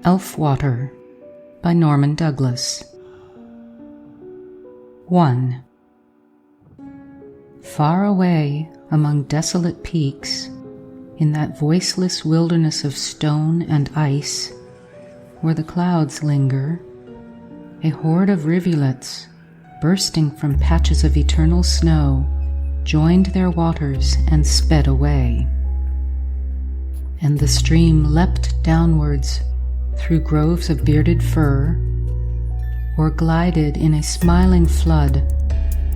Elfwater by Norman Douglas. 1. Far away among desolate peaks, in that voiceless wilderness of stone and ice, where the clouds linger, a horde of rivulets, bursting from patches of eternal snow, joined their waters and sped away. And the stream leapt downwards through groves of bearded fir, or glided in a smiling flood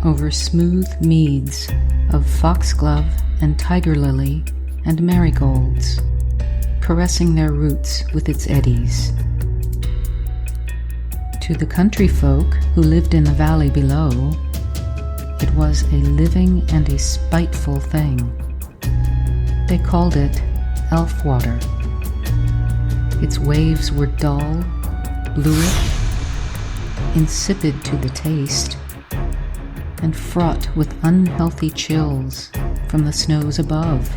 over smooth meads of foxglove and tiger lily and marigolds, caressing their roots with its eddies. To the country folk who lived in the valley below, it was a living and a spiteful thing. They called it Elfwater. Its waves were dull, bluish, insipid to the taste, and fraught with unhealthy chills from the snows above.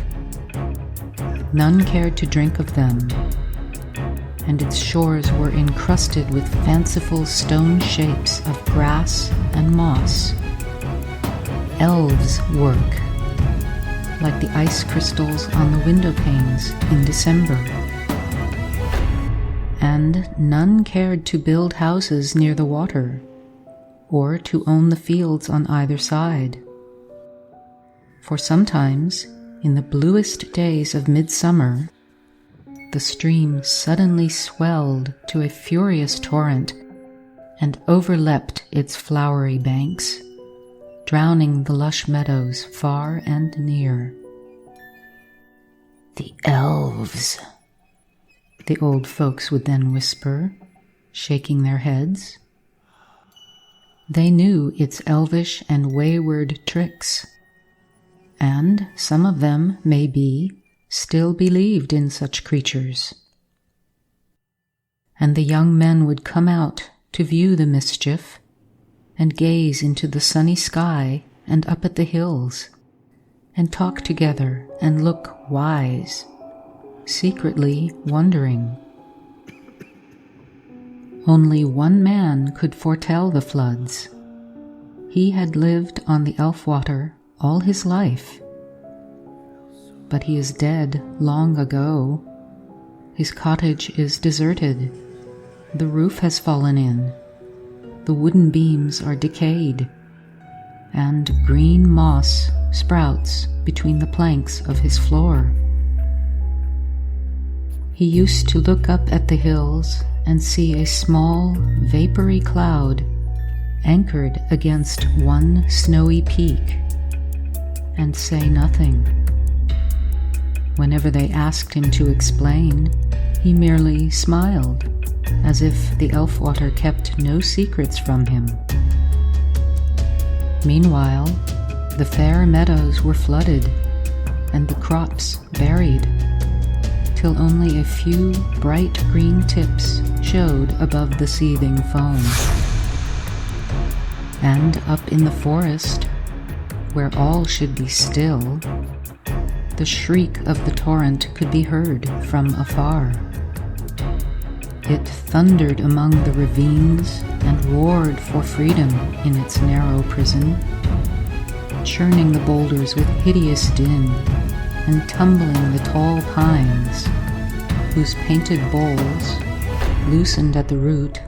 None cared to drink of them, and its shores were encrusted with fanciful stone shapes of grass and moss. Elves work, like the ice crystals on the window panes in December. And none cared to build houses near the water, or to own the fields on either side. For sometimes, in the bluest days of midsummer, the stream suddenly swelled to a furious torrent and overleapt its flowery banks, drowning the lush meadows far and near. "The elves," the old folks would then whisper, shaking their heads. They knew its elvish and wayward tricks, and some of them, maybe, still believed in such creatures. And the young men would come out to view the mischief, and gaze into the sunny sky and up at the hills, and talk together and look wise, secretly wondering. Only one man could foretell the floods. He had lived on the Elfwater all his life. But he is dead long ago. His cottage is deserted. The roof has fallen in. The wooden beams are decayed, and green moss sprouts between the planks of his floor. He used to look up at the hills and see a small, vapory cloud anchored against one snowy peak, and say nothing. Whenever they asked him to explain, he merely smiled, as if the Elfwater kept no secrets from him. Meanwhile, the fair meadows were flooded, and the crops buried, till only a few bright green tips showed above the seething foam. And up in the forest, where all should be still, the shriek of the torrent could be heard from afar. It thundered among the ravines and roared for freedom in its narrow prison, churning the boulders with hideous din and tumbling the tall pines, whose painted boles, loosened at the root,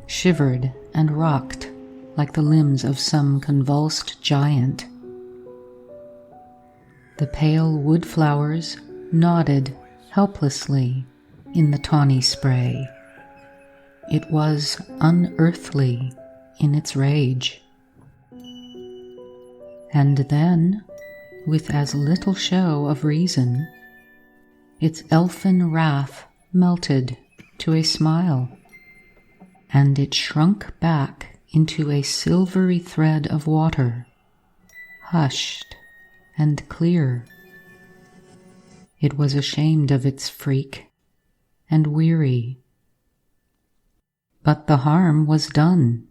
shivered and rocked like the limbs of some convulsed giant. The pale wood flowers nodded helplessly in the tawny spray. It was unearthly in its rage. And then, with as little show of reason, its elfin wrath melted to a smile, and it shrunk back into a silvery thread of water, hushed and clear. It was ashamed of its freak and weary. But the harm was done,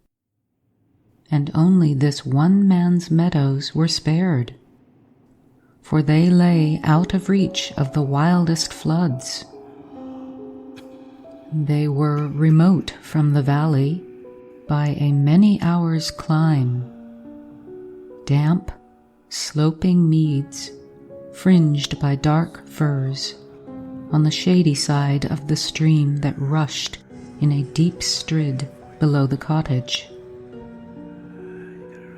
and only this one man's meadows were spared, for they lay out of reach of the wildest floods. They were remote from the valley by a many hours' climb. Damp, sloping meads, fringed by dark firs, on the shady side of the stream that rushed in a deep strid below the cottage.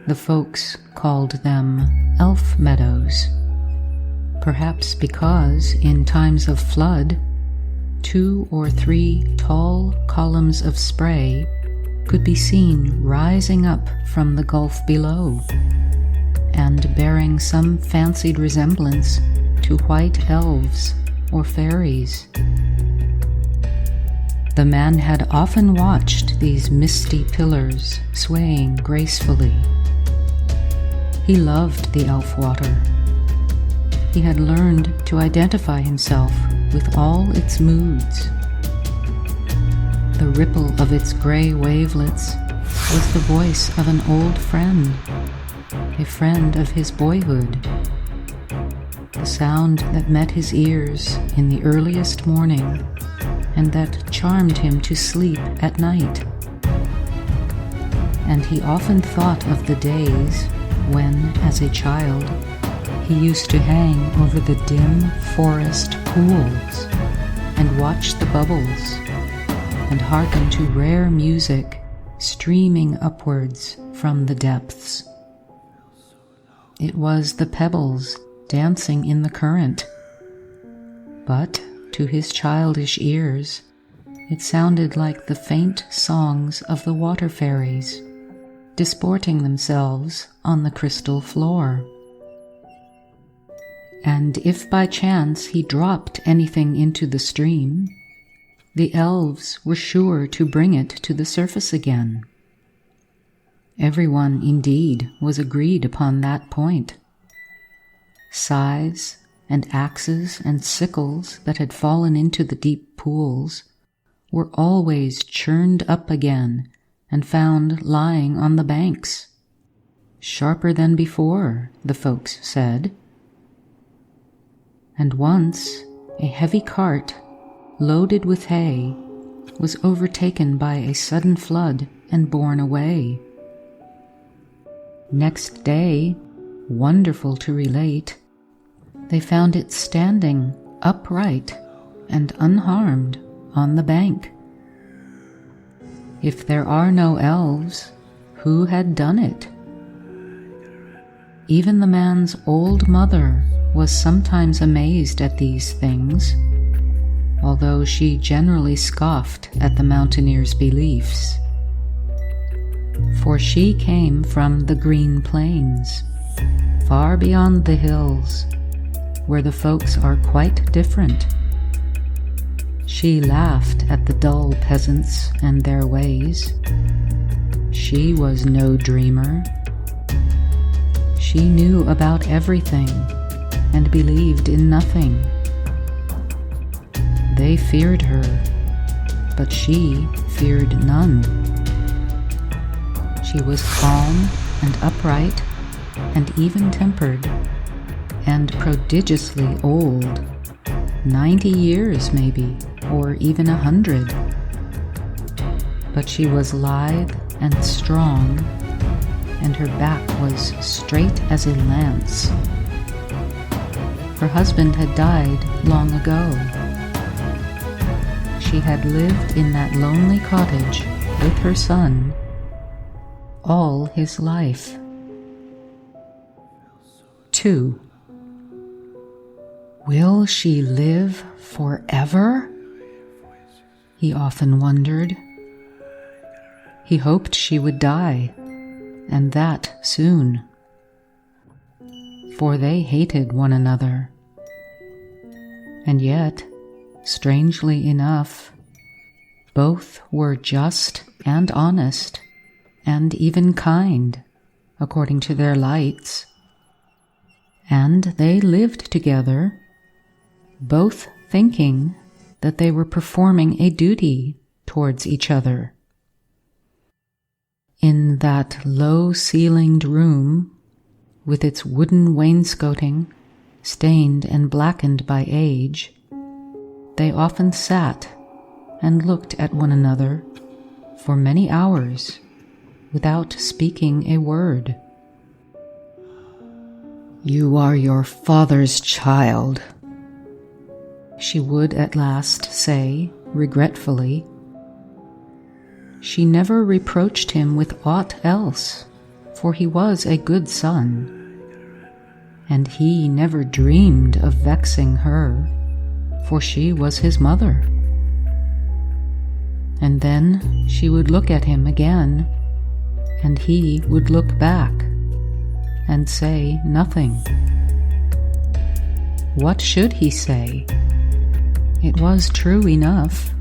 The folks called them elf meadows, perhaps because in times of flood 2 or 3 tall columns of spray could be seen rising up from the gulf below, and bearing some fancied resemblance to white elves or fairies. The man had often watched these misty pillars swaying gracefully. He loved the Elfwater. He had learned to identify himself with all its moods. The ripple of its gray wavelets was the voice of an old friend, a friend of his boyhood. The sound that met his ears in the earliest morning and that charmed him to sleep at night. And he often thought of the days when, as a child, he used to hang over the dim forest pools and watch the bubbles and hearken to rare music streaming upwards from the depths. It was the pebbles dancing in the current, but to his childish ears it sounded like the faint songs of the water fairies disporting themselves on the crystal floor. And if by chance he dropped anything into the stream, the elves were sure to bring it to the surface again. Everyone, indeed, was agreed upon that point. Scythes and axes and sickles that had fallen into the deep pools were always churned up again and found lying on the banks. Sharper than before, the folks said. And once a heavy cart, loaded with hay, was overtaken by a sudden flood and borne away. Next day, wonderful to relate, they found it standing upright and unharmed on the bank. If there are no elves, who had done it? Even the man's old mother was sometimes amazed at these things, although she generally scoffed at the mountaineer's beliefs. For she came from the green plains, far beyond the hills, where the folks are quite different. She laughed at the dull peasants and their ways. She was no dreamer. She knew about everything and believed in nothing. They feared her, but she feared none. She was calm and upright and even-tempered and prodigiously old, 90 years maybe, or even 100. But she was lithe and strong, and her back was straight as a lance. Her husband had died long ago. She had lived in that lonely cottage with her son all his life. 2. Will she live forever? He often wondered. He hoped she would die, and that soon. For they hated one another. And yet, strangely enough, both were just and honest, and even kind, according to their lights. And they lived together, both thinking that they were performing a duty towards each other. In that low-ceilinged room, with its wooden wainscoting, stained and blackened by age, they often sat and looked at one another for many hours without speaking a word. "You are your father's child," she would at last say, regretfully. She never reproached him with aught else, for he was a good son, and he never dreamed of vexing her, for she was his mother. And then she would look at him again, and he would look back and say nothing. What should he say? It was true enough.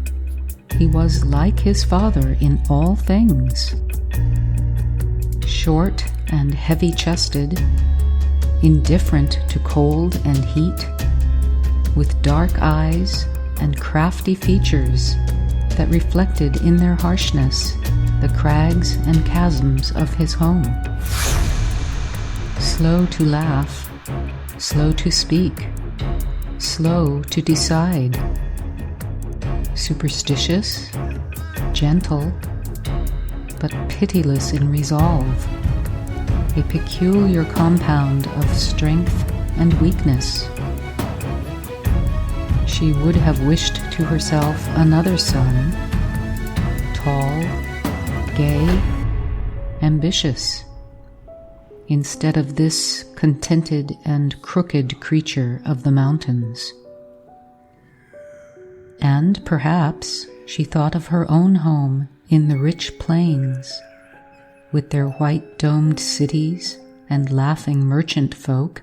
He was like his father in all things. Short and heavy-chested, indifferent to cold and heat, with dark eyes and crafty features that reflected in their harshness the crags and chasms of his home. Slow to laugh, slow to speak, slow to decide. Superstitious, gentle, but pitiless in resolve. A peculiar compound of strength and weakness. She would have wished to herself another son, tall, gay, ambitious, instead of this contented and crooked creature of the mountains. And perhaps she thought of her own home in the rich plains, with their white-domed cities and laughing merchant folk.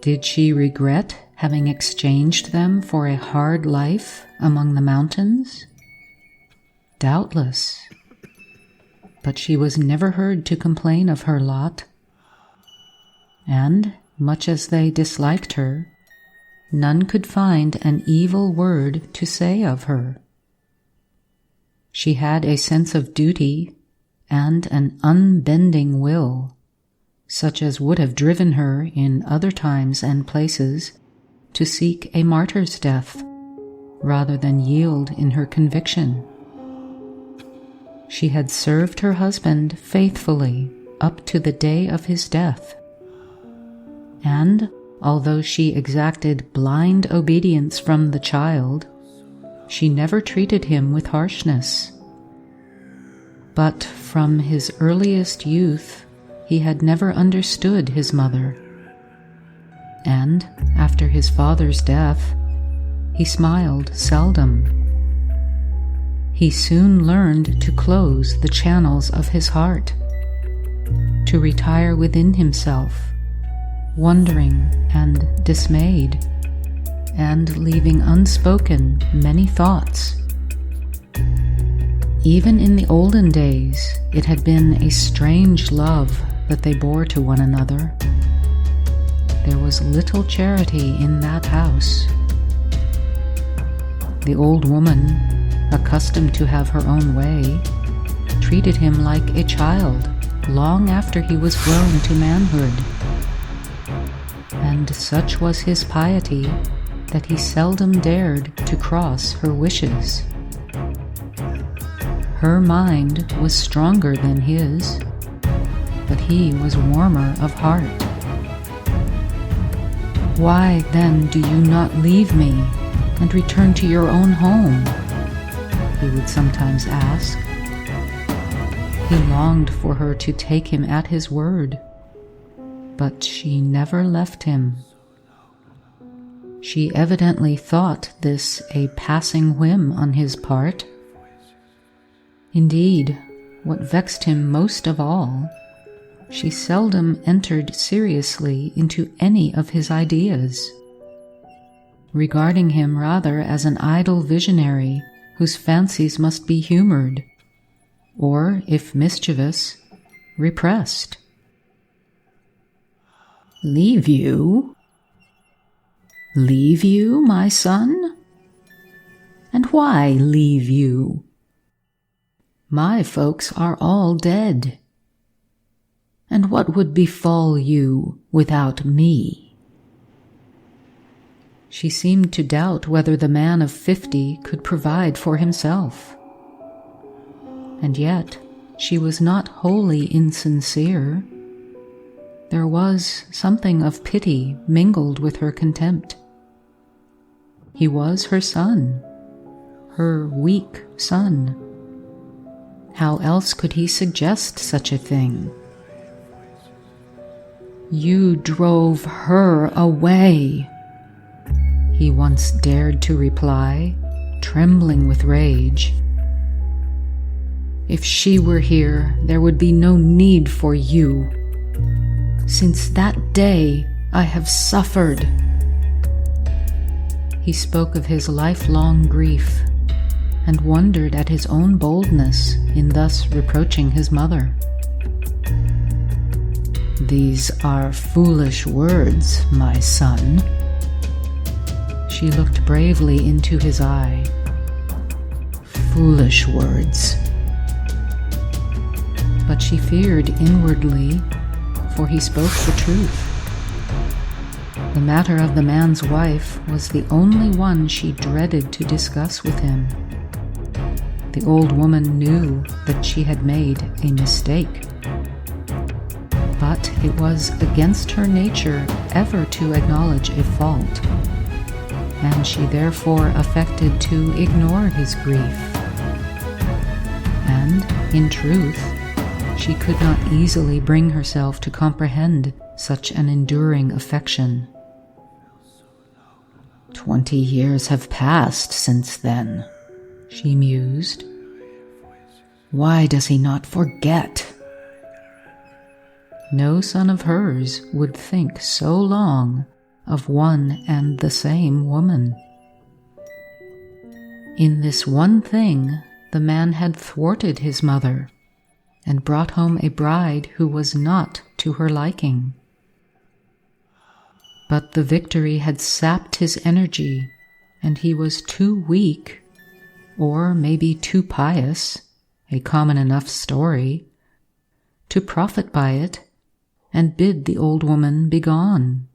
Did she regret having exchanged them for a hard life among the mountains? Doubtless. But she was never heard to complain of her lot. And, much as they disliked her, none could find an evil word to say of her. She had a sense of duty and an unbending will, such as would have driven her in other times and places to seek a martyr's death rather than yield in her conviction. She had served her husband faithfully up to the day of his death, and although she exacted blind obedience from the child, she never treated him with harshness. But from his earliest youth, he had never understood his mother. And after his father's death, he smiled seldom. He soon learned to close the channels of his heart, to retire within himself, wondering and dismayed, and leaving unspoken many thoughts. Even in the olden days, it had been a strange love that they bore to one another. There was little charity in that house. The old woman, accustomed to have her own way, treated him like a child long after he was grown to manhood. And such was his piety that he seldom dared to cross her wishes. Her mind was stronger than his, but he was warmer of heart. "Why, then, do you not leave me and return to your own home?" he would sometimes ask. He longed for her to take him at his word, but she never left him. She evidently thought this a passing whim on his part. Indeed, what vexed him most of all, she seldom entered seriously into any of his ideas, regarding him rather as an idle visionary whose fancies must be humored, or, if mischievous, repressed. "Leave you? Leave you, my son? And why leave you? My folks are all dead. And what would befall you without me?" She seemed to doubt whether the man of 50 could provide for himself. And yet, she was not wholly insincere. There was something of pity mingled with her contempt. He was her son, her weak son. How else could he suggest such a thing? "You drove her away," he once dared to reply, trembling with rage. "If she were here, there would be no need for you. Since that day, I have suffered." He spoke of his lifelong grief and wondered at his own boldness in thus reproaching his mother. "These are foolish words, my son." She looked bravely into his eye. "Foolish words." But she feared inwardly, for he spoke the truth. The matter of the man's wife was the only one she dreaded to discuss with him. The old woman knew that she had made a mistake, but it was against her nature ever to acknowledge a fault, and she therefore affected to ignore his grief. And, in truth, she could not easily bring herself to comprehend such an enduring affection. 20 years have passed since then, she mused. Why does he not forget? No son of hers would think so long of one and the same woman. In this one thing, the man had thwarted his mother and brought home a bride who was not to her liking. But the victory had sapped his energy, and he was too weak, or maybe too pious, a common enough story, to profit by it and bid the old woman begone.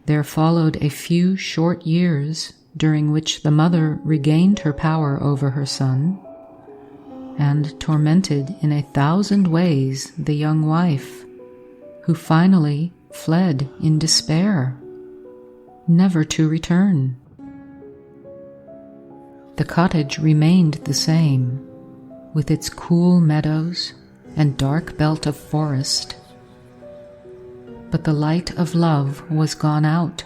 There followed a few short years during which the mother regained her power over her son and tormented in 1,000 ways the young wife, who finally fled in despair, never to return. The cottage remained the same, with its cool meadows and dark belt of forest, but the light of love was gone out,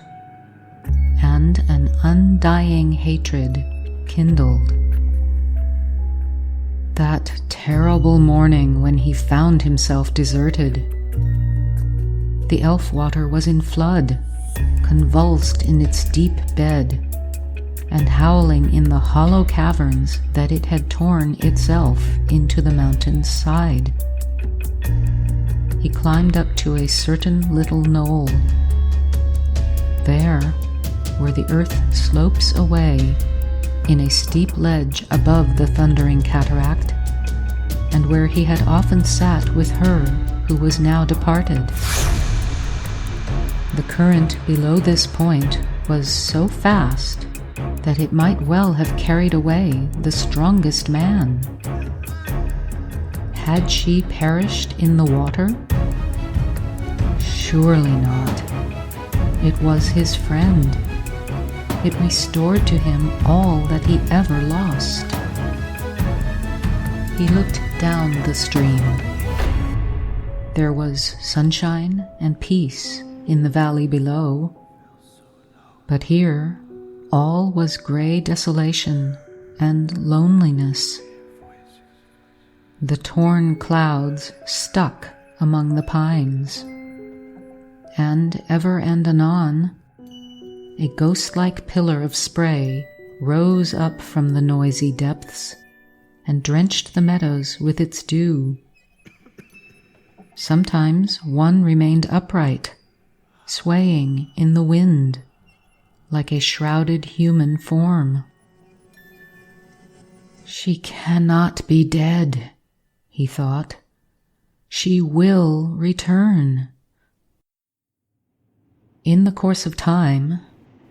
and an undying hatred kindled. That terrible morning when he found himself deserted. The Elfwater was in flood, convulsed in its deep bed, and howling in the hollow caverns that it had torn itself into the mountain's side. He climbed up to a certain little knoll. There, where the earth slopes away, in a steep ledge above the thundering cataract, and where he had often sat with her who was now departed. The current below this point was so fast that it might well have carried away the strongest man. Had she perished in the water? Surely not. It was his friend. It restored to him all that he ever lost. He looked down the stream. There was sunshine and peace in the valley below, but here all was gray desolation and loneliness. The torn clouds stuck among the pines, and ever and anon a ghost-like pillar of spray rose up from the noisy depths and drenched the meadows with its dew. Sometimes one remained upright, swaying in the wind, like a shrouded human form. She cannot be dead, he thought. She will return. In the course of time,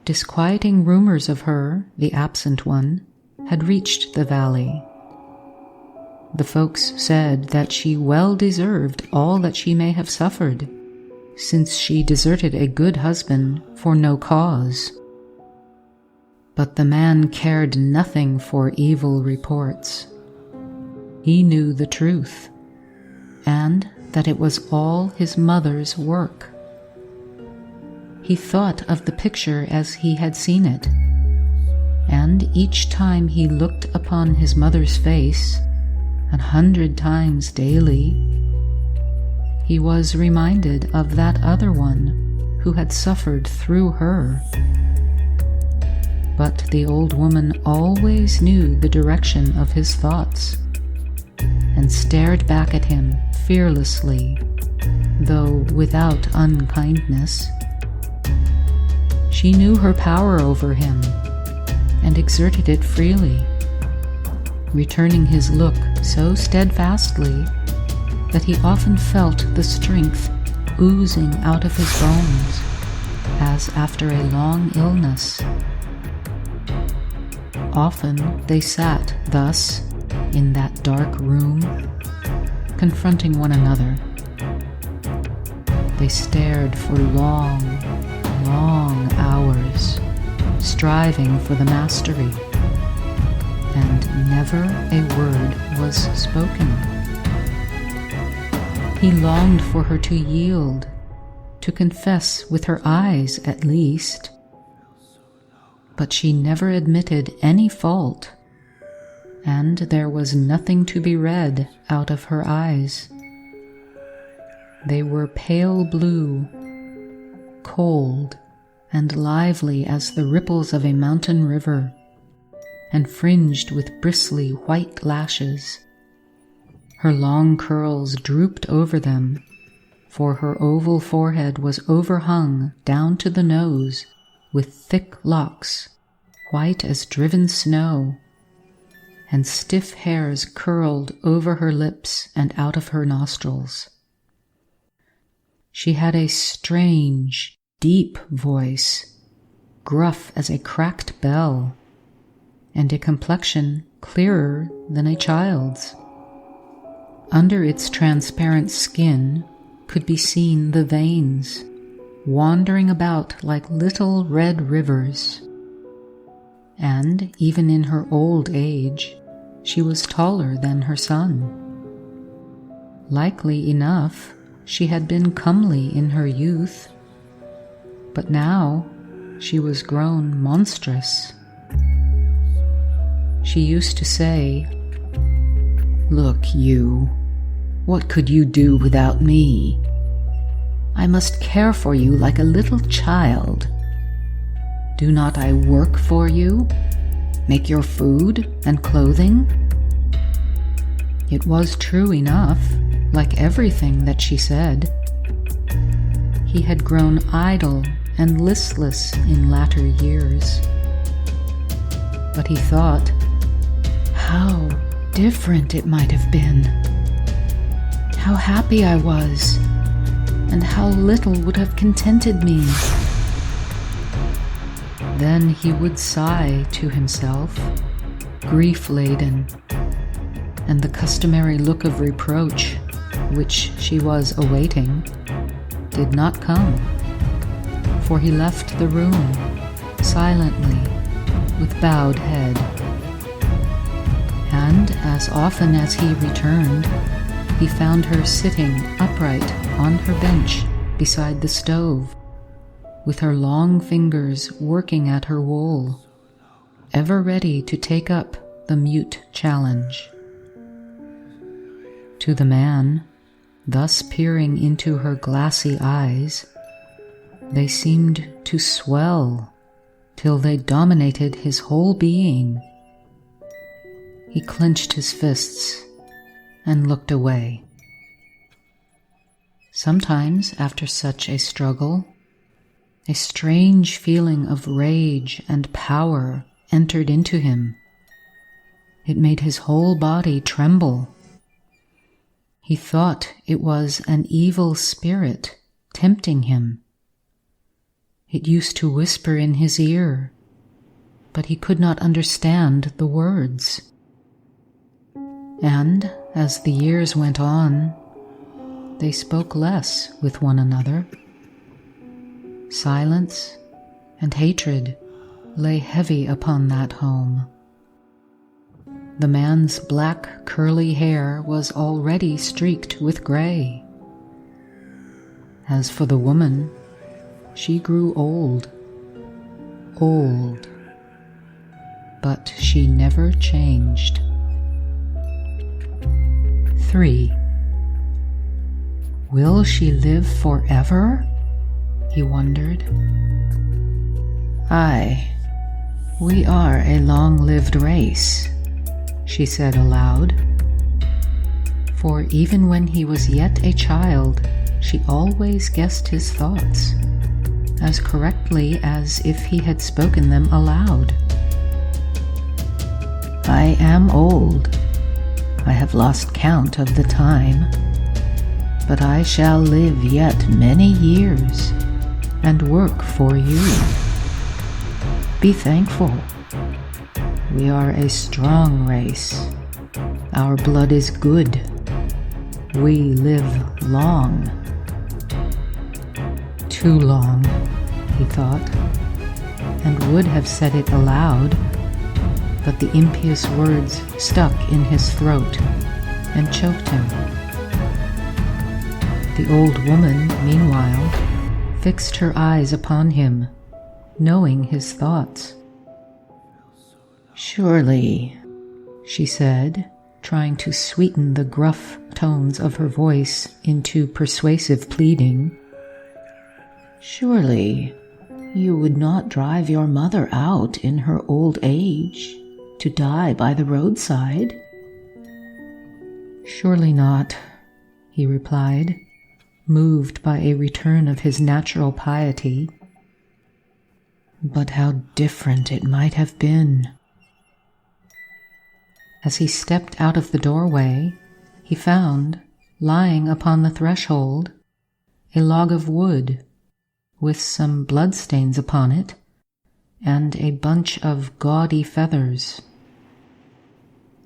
disquieting rumors of her, the absent one, had reached the valley. The folks said that she well deserved all that she may have suffered, since she deserted a good husband for no cause. But the man cared nothing for evil reports. He knew the truth, and that it was all his mother's work. He thought of the picture as he had seen it, and each time he looked upon his mother's face, 100 times daily, he was reminded of that other one who had suffered through her. But the old woman always knew the direction of his thoughts, and stared back at him fearlessly, though without unkindness. She knew her power over him, and exerted it freely, returning his look so steadfastly that he often felt the strength oozing out of his bones, as after a long illness. Often they sat thus in that dark room, confronting one another. They stared for long, long hours, striving for the mastery, and never a word was spoken. He longed for her to yield, to confess with her eyes at least. But she never admitted any fault, and there was nothing to be read out of her eyes. They were pale blue, cold and lively as the ripples of a mountain river, and fringed with bristly white lashes. Her long curls drooped over them, for her oval forehead was overhung down to the nose with thick locks, white as driven snow, and stiff hairs curled over her lips and out of her nostrils. She had a strange, deep voice, gruff as a cracked bell, and a complexion clearer than a child's. Under its transparent skin could be seen the veins, wandering about like little red rivers. And even in her old age, she was taller than her son. Likely enough, she had been comely in her youth, but now she was grown monstrous. She used to say, "Look, you, what could you do without me? I must care for you like a little child. Do not I work for you, make your food and clothing?" It was true enough, like everything that she said. He had grown idle and listless in latter years. But he thought, how different it might have been. How happy I was, and how little would have contented me. Then he would sigh to himself, grief-laden, and the customary look of reproach, which she was awaiting, did not come, for he left the room, silently, with bowed head. And as often as he returned, he found her sitting upright on her bench beside the stove, with her long fingers working at her wool, ever ready to take up the mute challenge. To the man, thus peering into her glassy eyes, they seemed to swell till they dominated his whole being. He clenched his fists and looked away. Sometimes, after such a struggle, a strange feeling of rage and power entered into him. It made his whole body tremble. He thought it was an evil spirit tempting him. It used to whisper in his ear, but he could not understand the words. And as the years went on, they spoke less with one another. Silence and hatred lay heavy upon that home. The man's black curly hair was already streaked with gray. As for the woman, she grew old, but she never changed. 3. Will she live forever? He wondered. Aye, we are a long-lived race, she said aloud. For even when he was yet a child, she always guessed his thoughts, as correctly as if he had spoken them aloud. I am old. I have lost count of the time, but I shall live yet many years and work for you. Be thankful. We are a strong race. Our blood is good. We live long. Too long, he thought, and would have said it aloud, but the impious words stuck in his throat and choked him. The old woman, meanwhile, fixed her eyes upon him, knowing his thoughts. Surely, she said, trying to sweeten the gruff tones of her voice into persuasive pleading, surely you would not drive your mother out in her old age to die by the roadside? Surely not, he replied, moved by a return of his natural piety. But how different it might have been. As he stepped out of the doorway, he found, lying upon the threshold, a log of wood with some bloodstains upon it and a bunch of gaudy feathers.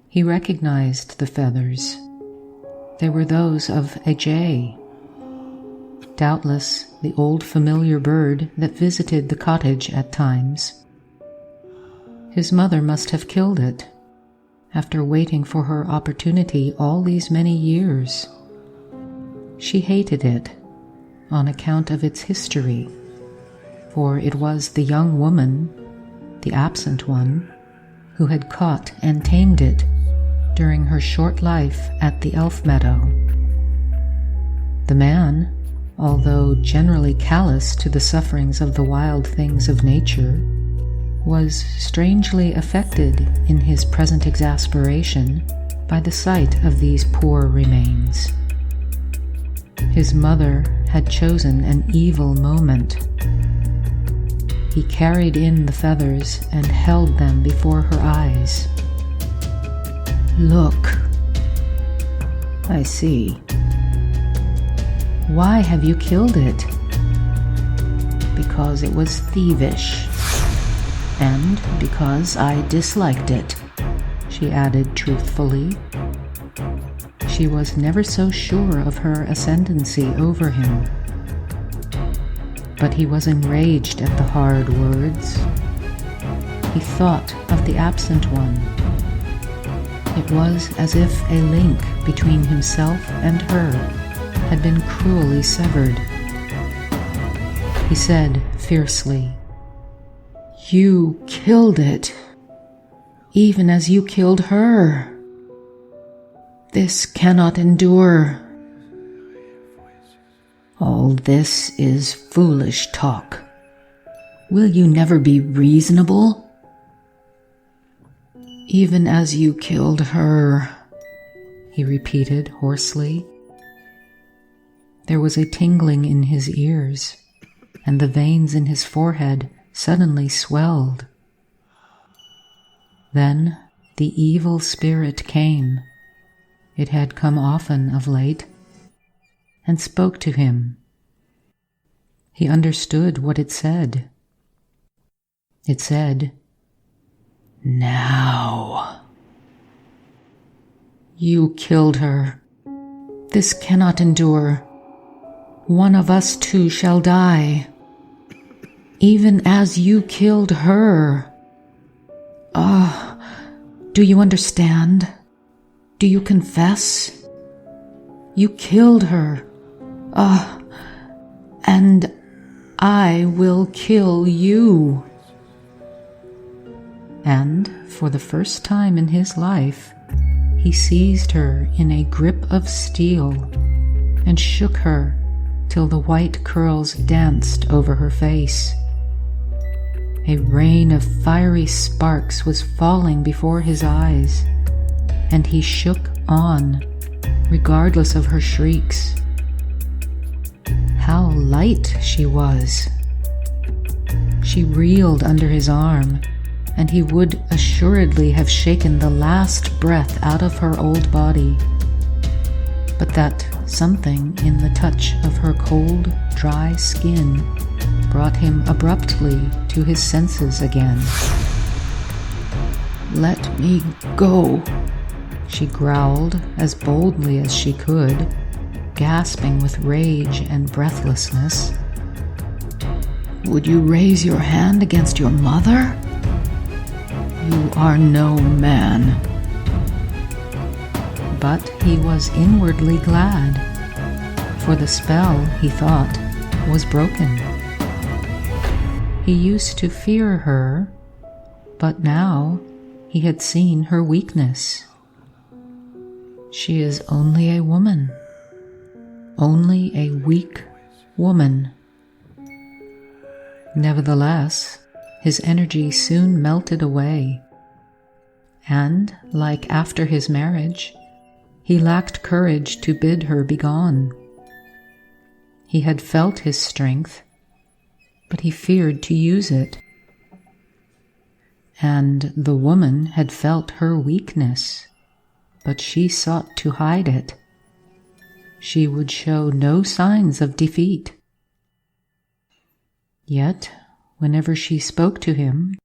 He recognized the feathers. They were those of a jay. Doubtless the old familiar bird that visited the cottage at times. His mother must have killed it, after waiting for her opportunity all these many years. She hated it on account of its history, for it was the young woman, the absent one, who had caught and tamed it during her short life at the elf meadow. The man, although generally callous to the sufferings of the wild things of nature, was strangely affected in his present exasperation by the sight of these poor remains. His mother had chosen an evil moment. He carried in the feathers and held them before her eyes. Look. I see. Why have you killed it? Because it was thievish. And because I disliked it, she added truthfully. She was never so sure of her ascendancy over him. But he was enraged at the hard words. He thought of the absent one. It was as if a link between himself and her had been cruelly severed. He said fiercely, You killed it, even as you killed her. This cannot endure. All this is foolish talk. Will you never be reasonable? Even as you killed her, he repeated hoarsely. There was a tingling in his ears, and the veins in his forehead suddenly swelled. Then the evil spirit came. It had come often of late, and spoke to him. he understood what it said. It said, "Now." "You killed her. This cannot endure. One of us two shall die, even as you killed her. Do you understand? Do you confess? You killed her. And I will kill you." And for the first time in his life, he seized her in a grip of steel and shook her till the white curls danced over her face. A rain of fiery sparks was falling before his eyes, and he shook on, regardless of her shrieks. How light she was! She reeled under his arm, and he would assuredly have shaken the last breath out of her old body, but that something in the touch of her cold, dry skin brought him abruptly to his senses again. "Let me go," she growled as boldly as she could, gasping with rage and breathlessness. "Would you raise your hand against your mother? You are no man." But he was inwardly glad, for the spell, he thought, was broken. He used to fear her, but now he had seen her weakness. She is only a woman, only a weak woman. Nevertheless, his energy soon melted away, and, like after his marriage, he lacked courage to bid her begone. He had felt his strength, but he feared to use it. And the woman had felt her weakness, but she sought to hide it. She would show no signs of defeat. Yet, whenever she spoke to him,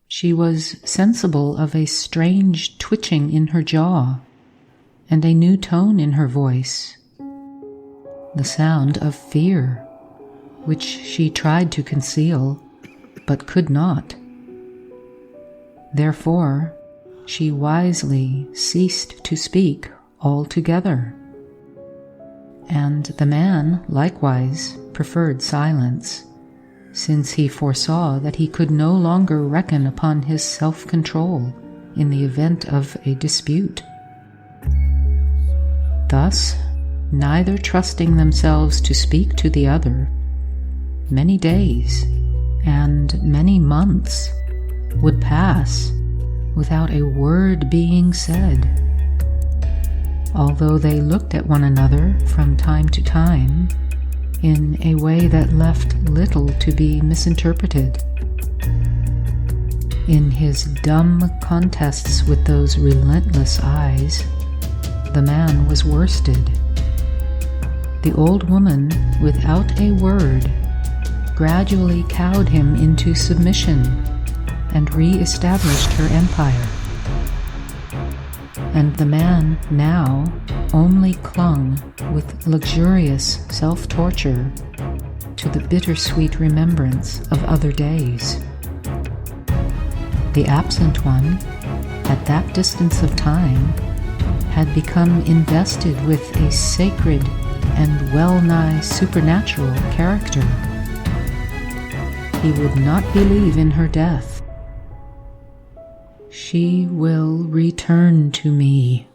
she was sensible of a strange twitching in her jaw and a new tone in her voice, the sound of fear, which she tried to conceal, but could not. Therefore, she wisely ceased to speak altogether. And the man likewise preferred silence, since he foresaw that he could no longer reckon upon his self-control in the event of a dispute. Thus, neither trusting themselves to speak to the other, many days and many months would pass without a word being said, although they looked at one another from time to time in a way that left little to be misinterpreted. In his dumb contests with those relentless eyes, the man was worsted. The old woman, without a word, gradually cowed him into submission and re-established her empire. And the man now only clung with luxurious self-torture to the bittersweet remembrance of other days. The absent one, at that distance of time, had become invested with a sacred and well-nigh supernatural character. He would not believe in her death. "She will return to me."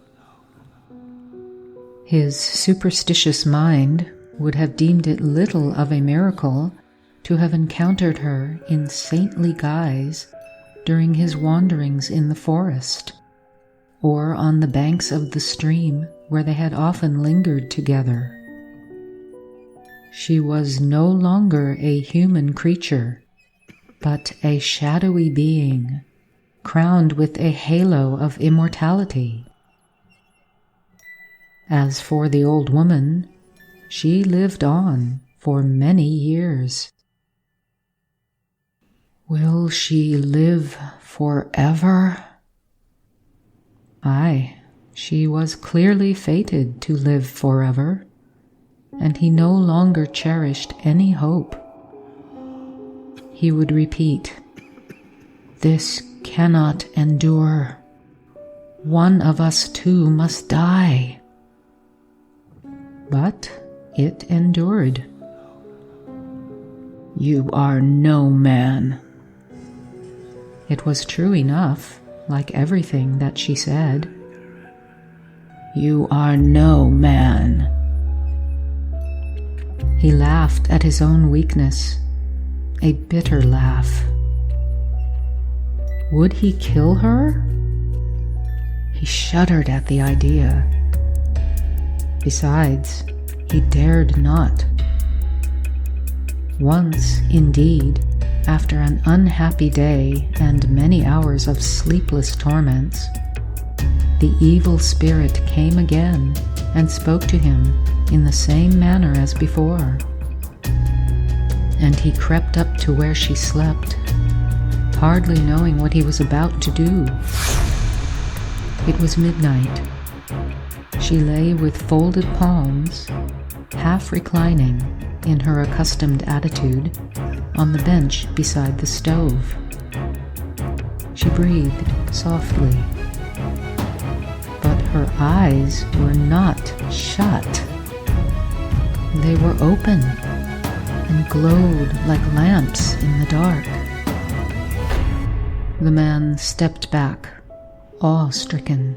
His superstitious mind would have deemed it little of a miracle to have encountered her in saintly guise during his wanderings in the forest, or on the banks of the stream where they had often lingered together. She was no longer a human creature, but a shadowy being, crowned with a halo of immortality. As for the old woman, she lived on for many years. Will she live forever? Aye, she was clearly fated to live forever, and he no longer cherished any hope. He would repeat, "This cannot endure. One of us two must die." But it endured. "You are no man." It was true enough, like everything that she said. "You are no man." He laughed at his own weakness, a bitter laugh. Would he kill her? He shuddered at the idea. Besides, he dared not. Once, indeed, after an unhappy day and many hours of sleepless torments, the evil spirit came again and spoke to him in the same manner as before. And he crept up to where she slept, hardly knowing what he was about to do. It was midnight. She lay with folded palms, half reclining in her accustomed attitude on the bench beside the stove. She breathed softly, but her eyes were not shut. They were open and glowed like lamps in the dark. The man stepped back, awe-stricken.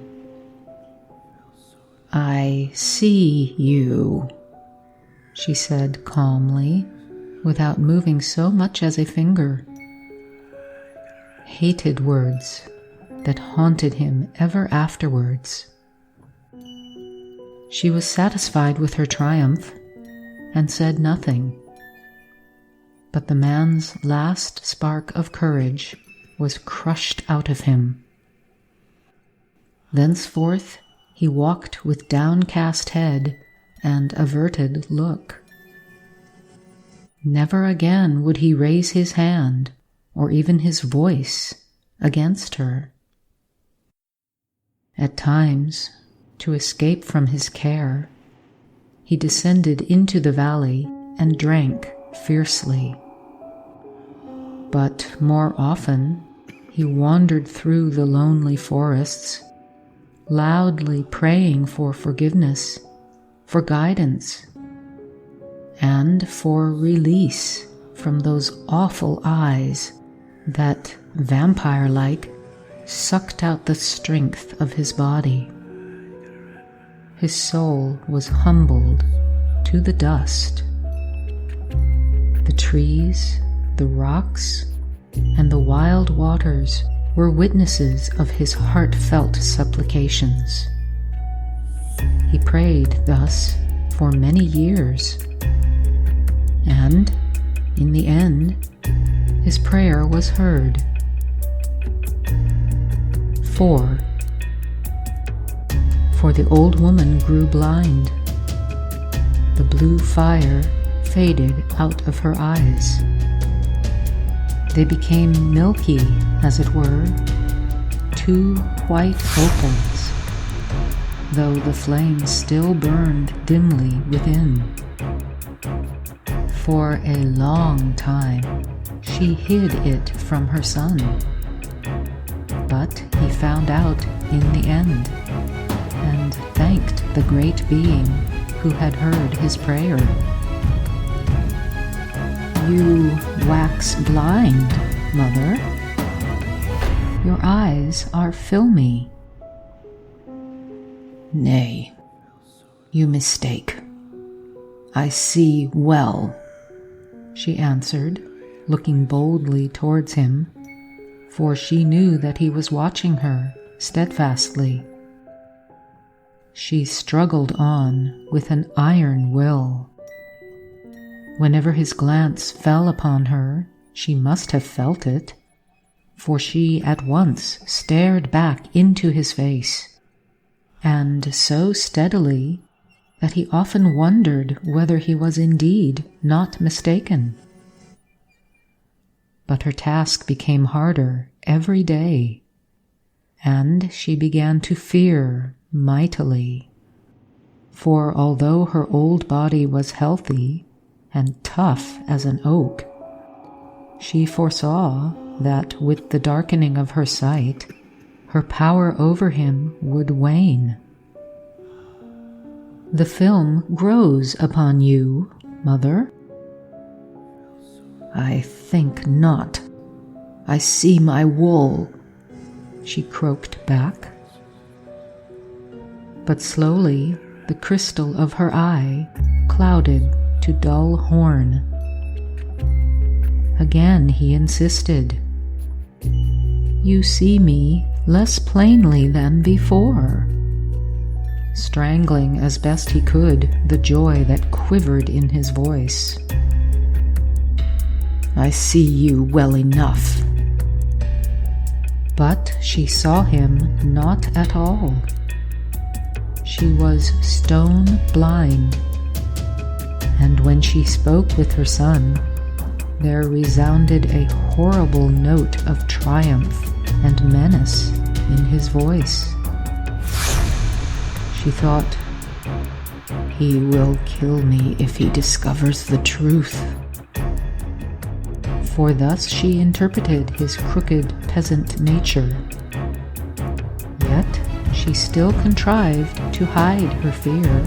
"I see you," she said calmly, without moving so much as a finger. Hated words that haunted him ever afterwards. She was satisfied with her triumph and said nothing. But the man's last spark of courage was crushed out of him. Thenceforth, he walked with downcast head and averted look. Never again would he raise his hand, or even his voice, against her. At times, to escape from his care, he descended into the valley and drank fiercely. But more often, he wandered through the lonely forests, loudly praying for forgiveness, for guidance, and for release from those awful eyes that, vampire-like, sucked out the strength of his body. His soul was humbled to the dust. The trees, the rocks, and the wild waters were witnesses of his heartfelt supplications. He prayed thus for many years, and, in the end, his prayer was heard. 4. For the old woman grew blind. The blue fire faded out of her eyes. They became milky, as it were, two white opals, though the flame still burned dimly within. For a long time she hid it from her son, but he found out in the end, and thanked the great being who had heard his prayer. You wax blind, mother. Your eyes are filmy. Nay, you mistake. I see well, she answered, looking boldly towards him, for she knew that he was watching her steadfastly. She struggled on with an iron will. Whenever his glance fell upon her, she must have felt it, for she at once stared back into his face, and so steadily that he often wondered whether he was indeed not mistaken. But her task became harder every day, and she began to fear mightily. For although her old body was healthy and tough as an oak, she foresaw that with the darkening of her sight, her power over him would wane. "The film grows upon you, Mother." "I think not. I see my wool," she croaked back. But slowly the crystal of her eye clouded to dull horn. Again he insisted, "You see me less plainly than before," strangling as best he could the joy that quivered in his voice. "I see you well enough." But she saw him not at all. She was stone blind, and when she spoke with her son, there resounded a horrible note of triumph and menace in his voice. She thought, "He will kill me if he discovers the truth." For thus she interpreted his crooked peasant nature. Yet she still contrived to hide her fear,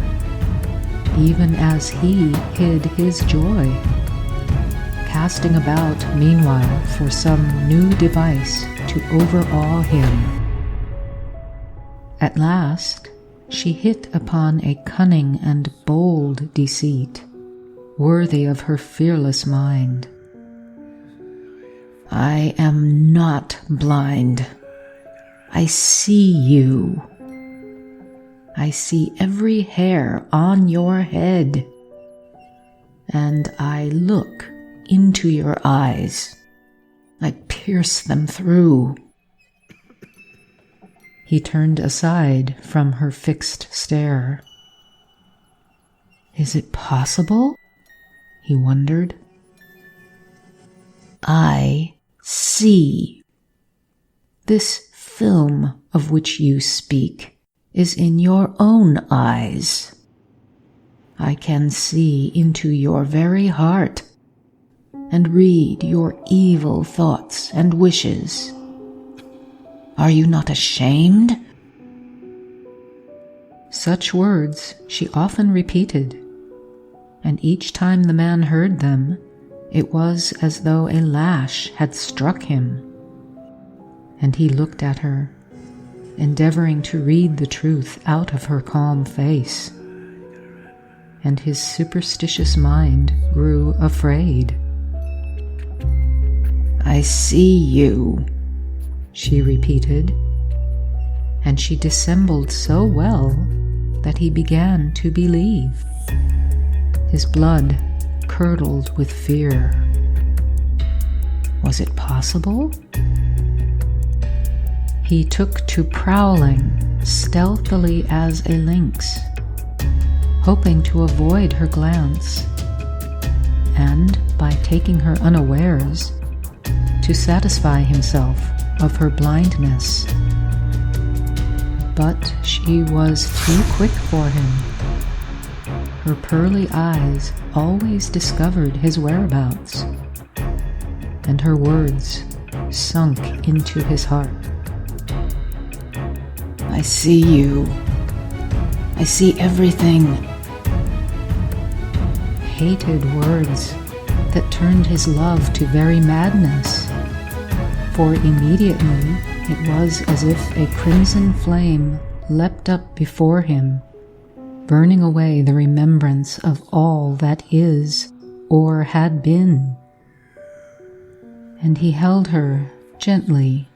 even as he hid his joy, casting about meanwhile for some new device to overawe him. At last she hit upon a cunning and bold deceit, worthy of her fearless mind. "I am not blind. I see you. I see every hair on your head, and I look into your eyes. I pierce them through." He turned aside from her fixed stare. "Is it possible?" he wondered. "I see. This film of which you speak is in your own eyes. I can see into your very heart and read your evil thoughts and wishes. Are you not ashamed?" Such words she often repeated, and each time the man heard them, it was as though a lash had struck him. And he looked at her, endeavoring to read the truth out of her calm face. And his superstitious mind grew afraid. "I see you," she repeated, and she dissembled so well that he began to believe. His blood curdled with fear. Was it possible? He took to prowling stealthily as a lynx, hoping to avoid her glance, and by taking her unawares, to satisfy himself of her blindness. But she was too quick for him. Her pearly eyes always discovered his whereabouts, and her words sunk into his heart. "I see you. I see everything." Hated words that turned his love to very madness, for immediately it was as if a crimson flame leapt up before him, burning away the remembrance of all that is or had been. And he held her gently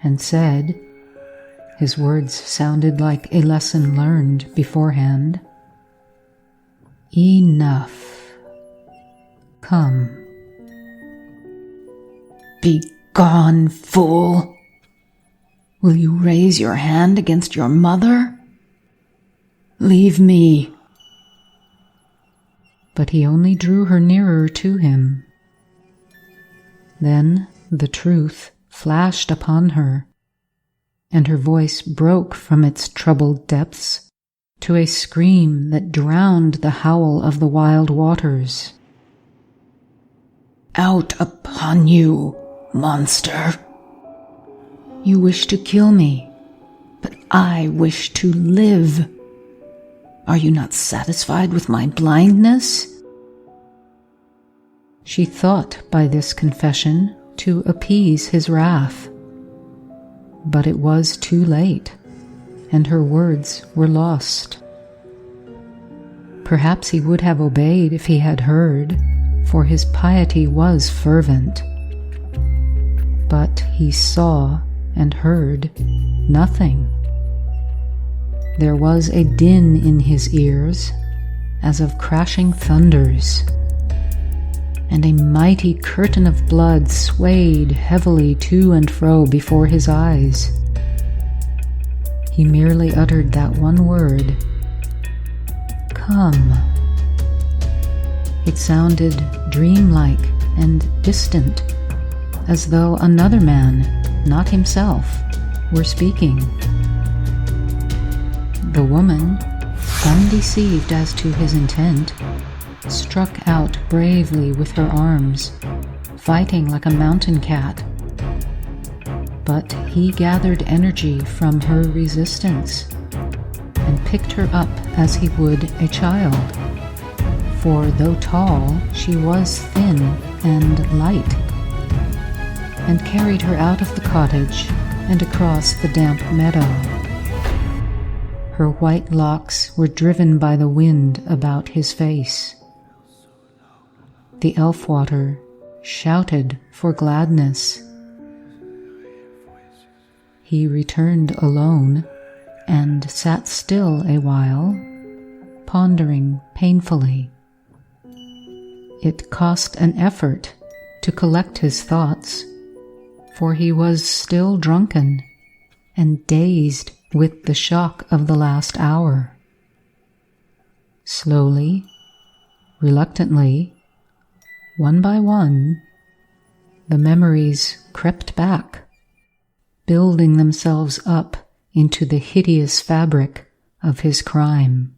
and said, his words sounded like a lesson learned beforehand, "Enough. Come." "Begone, fool! Will you raise your hand against your mother? Leave me, but he only drew her nearer to him. Then the truth flashed upon her, and her voice broke from its troubled depths to a scream that drowned the howl of the wild waters. "Out upon you, monster! You wish to kill me, but I wish to live. Are you not satisfied with my blindness?" She thought by this confession to appease his wrath, but it was too late, and her words were lost. Perhaps he would have obeyed if he had heard, for his piety was fervent. But he saw and heard nothing. There was a din in his ears, as of crashing thunders, and a mighty curtain of blood swayed heavily to and fro before his eyes. He merely uttered that one word, "Come." It sounded dreamlike and distant, as though another man, not himself, were speaking. The woman, undeceived as to his intent, struck out bravely with her arms, fighting like a mountain cat. But he gathered energy from her resistance and picked her up as he would a child, for though tall, she was thin and light, and carried her out of the cottage and across the damp meadow. Her white locks were driven by the wind about his face. The Elfwater shouted for gladness. He returned alone and sat still a while, pondering painfully. It cost an effort to collect his thoughts, for he was still drunken and dazed with the shock of the last hour. Slowly, reluctantly, one by one, the memories crept back, building themselves up into the hideous fabric of his crime.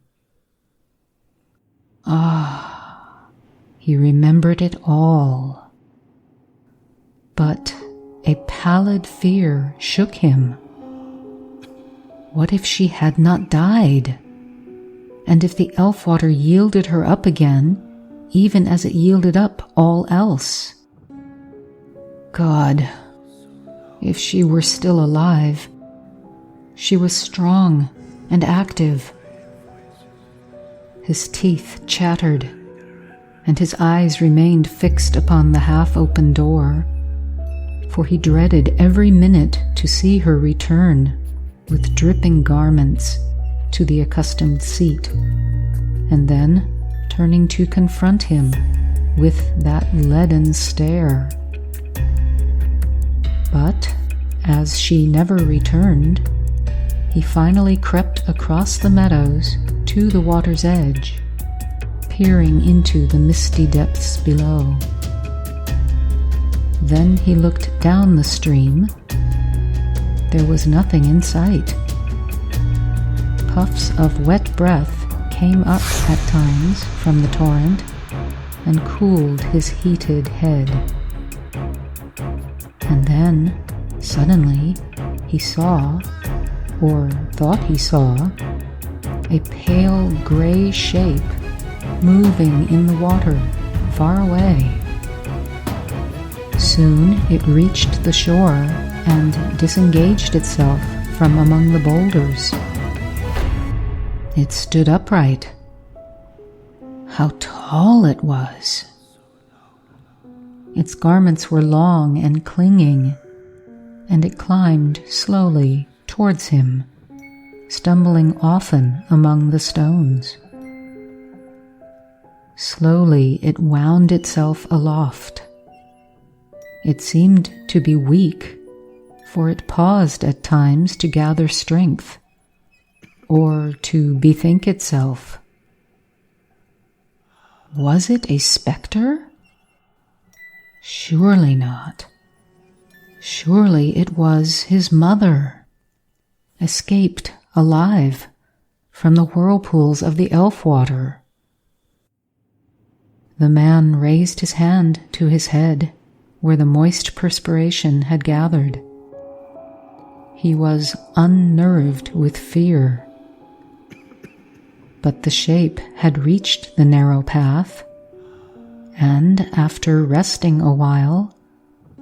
Ah, he remembered it all. But a pallid fear shook him. What if she had not died? And if the Elfwater yielded her up again, even as it yielded up all else? God, if she were still alive, she was strong and active. His teeth chattered, and his eyes remained fixed upon the half-open door, for he dreaded every minute to see her return with dripping garments to the accustomed seat, and then turning to confront him with that leaden stare. But as she never returned, he finally crept across the meadows to the water's edge, peering into the misty depths below. Then he looked down the stream. There was nothing in sight. Puffs of wet breath came up at times from the torrent and cooled his heated head. And then, suddenly, he saw, or thought he saw, a pale gray shape moving in the water far away. Soon it reached the shore and disengaged itself from among the boulders. It stood upright. How tall it was! Its garments were long and clinging, and it climbed slowly towards him, stumbling often among the stones. Slowly it wound itself aloft. It seemed to be weak, for it paused at times to gather strength, or to bethink itself. Was it a spectre? Surely not. Surely it was his mother, escaped alive from the whirlpools of the Elfwater. The man raised his hand to his head, where the moist perspiration had gathered. He was unnerved with fear. But the shape had reached the narrow path, and after resting a while,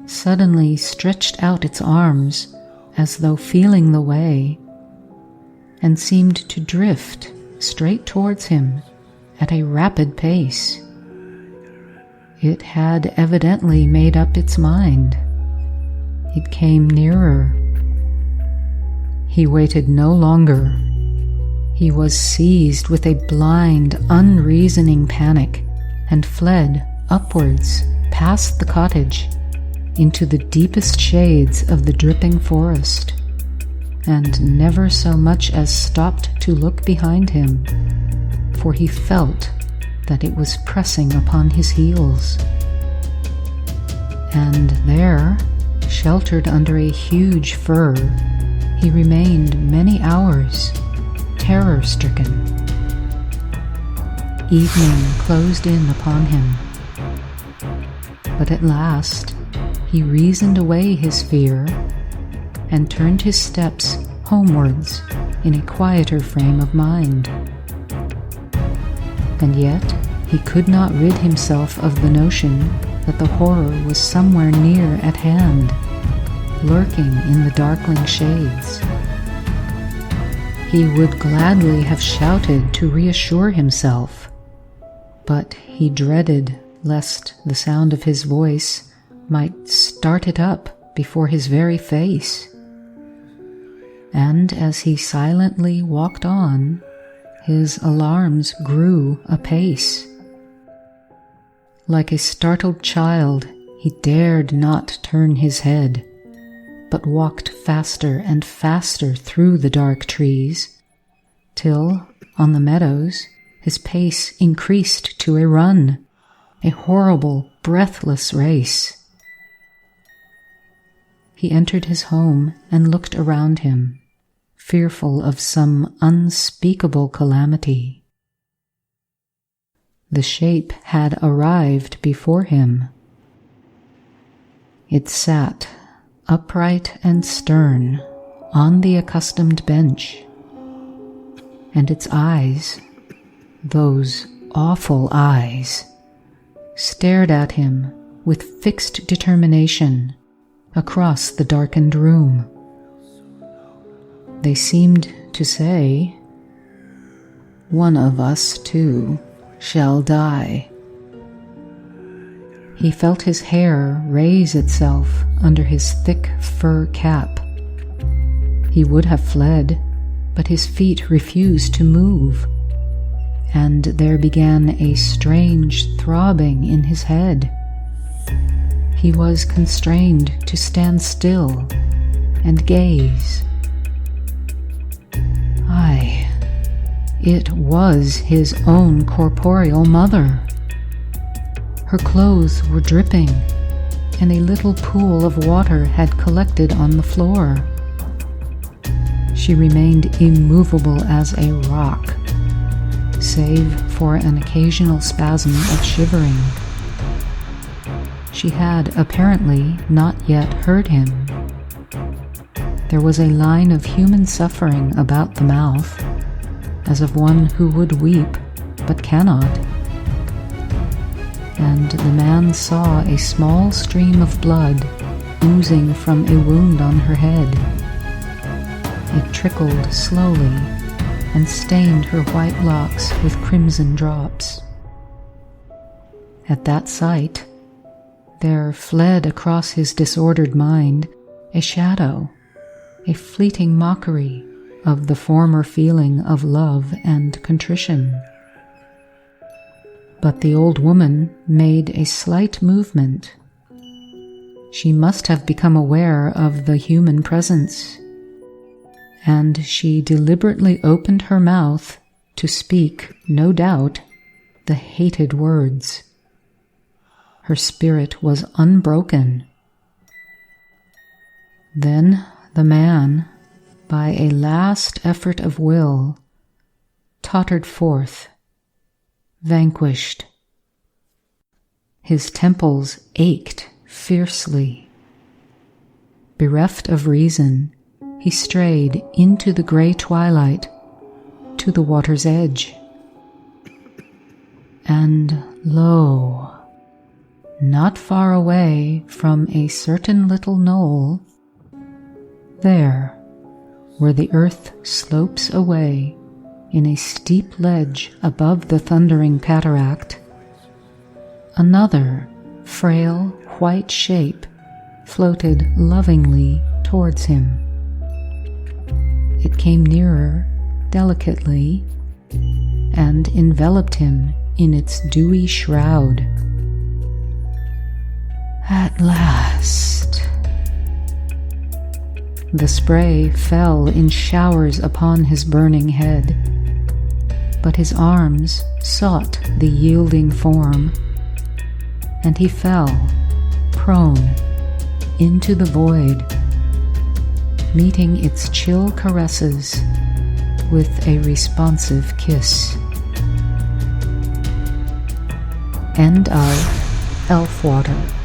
suddenly stretched out its arms as though feeling the way, and seemed to drift straight towards him at a rapid pace. It had evidently made up its mind. It came nearer. He waited no longer. He was seized with a blind, unreasoning panic and fled upwards past the cottage into the deepest shades of the dripping forest, and never so much as stopped to look behind him, for he felt that it was pressing upon his heels. And there, sheltered under a huge fir, he remained many hours, terror-stricken. Evening closed in upon him, but at last he reasoned away his fear and turned his steps homewards in a quieter frame of mind. And yet he could not rid himself of the notion that the horror was somewhere near at hand, lurking in the darkling shades. He would gladly have shouted to reassure himself, but he dreaded lest the sound of his voice might start it up before his very face. And as he silently walked on, his alarms grew apace. Like a startled child, he dared not turn his head, but walked faster and faster through the dark trees, till, on the meadows, his pace increased to a run, a horrible, breathless race. He entered his home and looked around him, fearful of some unspeakable calamity. The shape had arrived before him. It sat, upright and stern, on the accustomed bench, and its eyes, those awful eyes, stared at him with fixed determination across the darkened room. They seemed to say, "One of us, too, shall die." He felt his hair raise itself under his thick fur cap. He would have fled, but his feet refused to move, and there began a strange throbbing in his head. He was constrained to stand still and gaze. Aye, it was his own corporeal mother. Her clothes were dripping, and a little pool of water had collected on the floor. She remained immovable as a rock, save for an occasional spasm of shivering. She had apparently not yet heard him. There was a line of human suffering about the mouth, as of one who would weep but cannot. And the man saw a small stream of blood oozing from a wound on her head. It trickled slowly and stained her white locks with crimson drops. At that sight, there fled across his disordered mind a shadow, a fleeting mockery of the former feeling of love and contrition. But the old woman made a slight movement. She must have become aware of the human presence, and she deliberately opened her mouth to speak, no doubt, the hated words. Her spirit was unbroken. Then the man, by a last effort of will, tottered forth, vanquished. His temples ached fiercely. Bereft of reason, he strayed into the gray twilight, to the water's edge. And lo, not far away from a certain little knoll, there, where the earth slopes away in a steep ledge above the thundering cataract, another frail white shape floated lovingly towards him. It came nearer, delicately, and enveloped him in its dewy shroud. At last! The spray fell in showers upon his burning head, but his arms sought the yielding form, and he fell, prone, into the void, meeting its chill caresses with a responsive kiss. End of Elfwater.